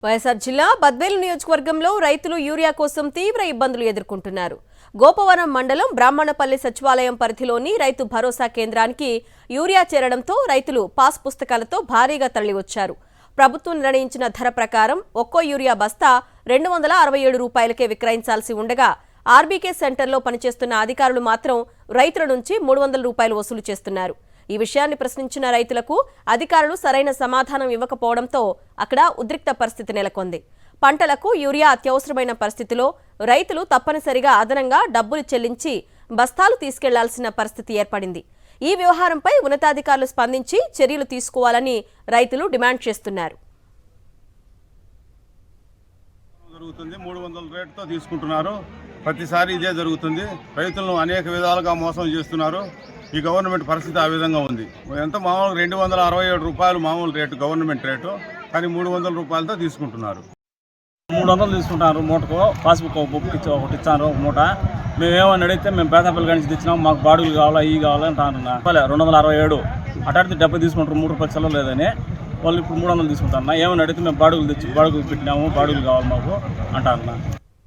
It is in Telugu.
వైఎస్ఆర్ జిల్లా బద్వేలు నియోజకవర్గంలో రైతులు యూరియా కోసం తీవ్ర ఇబ్బందులు ఎదుర్కొంటున్నారు. గోపవరం మండలం బ్రాహ్మణపల్లి సచివాలయం పరిధిలోని రైతు భరోసా కేంద్రానికి యూరియా చేరడంతో రైతులు పాస్ పుస్తకాలతో భారీగా తరలివచ్చారు. ప్రభుత్వం నిర్ణయించిన ధర ప్రకారం ఒక్కో యూరియా బస్తా 267 రూపాయలకే విక్రయించాల్సి ఉండగా ఆర్బీకే సెంటర్లో పనిచేస్తున్న అధికారులు మాత్రం రైతుల నుంచి 300 రూపాయలు వసూలు చేస్తున్నారు. ఈ విషయాన్ని ప్రశ్నించిన రైతులకు అధికారులు సరైన సమాధానం ఇవ్వకపోవడంతో అక్కడ ఉద్రిక్త పరిస్థితి నెలకొంది. పంటలకు యూరియా అత్యవసరమైన పరిస్థితిలో రైతులు తప్పనిసరిగా అదనంగా డబ్బులు చెల్లించి బస్తాలు తీసుకెళ్లాల్సిన పరిస్థితి ఏర్పడింది. ఈ వ్యవహారంపై ఉన్నతాధికారులు స్పందించి చర్యలు తీసుకోవాలని రైతులు డిమాండ్ చేస్తున్నారు. 300 రేటుతో తీసుకుంటున్నారు. ప్రతిసారి ఇదే జరుగుతుంది. రైతులను అనేక విధాలుగా మోసం చేస్తున్నారు. ఈ గవర్నమెంట్ పరిస్థితి ఆ విధంగా ఉంది. ఎంత మామూలు 267 రూపాయలు మామూలు రేటు గవర్నమెంట్ రేటు, కానీ 300 రూపాయలతో తీసుకుంటున్నారు. 300 తీసుకుంటున్నారు మూటకు. పాస్బుక్ ఒకటి ఇచ్చారు మూట. మేమేమని అడిగితే మేము పేదపల్లి కానీ తెచ్చినాం, మాకు బాడుగులు కావాలా ఈ కావాలని అంటున్నా. 267 అటాడితే 70 తీసుకుంటారు, 3 రూపాయలు సెలవు లేదని. వాళ్ళు ఇప్పుడు 300 తీసుకుంటారన్నా. ఏమని అడిగితే మేము బాడుగులు పెట్టినాము, బాడుగులు కావాలి మాకు అంటారన్నా.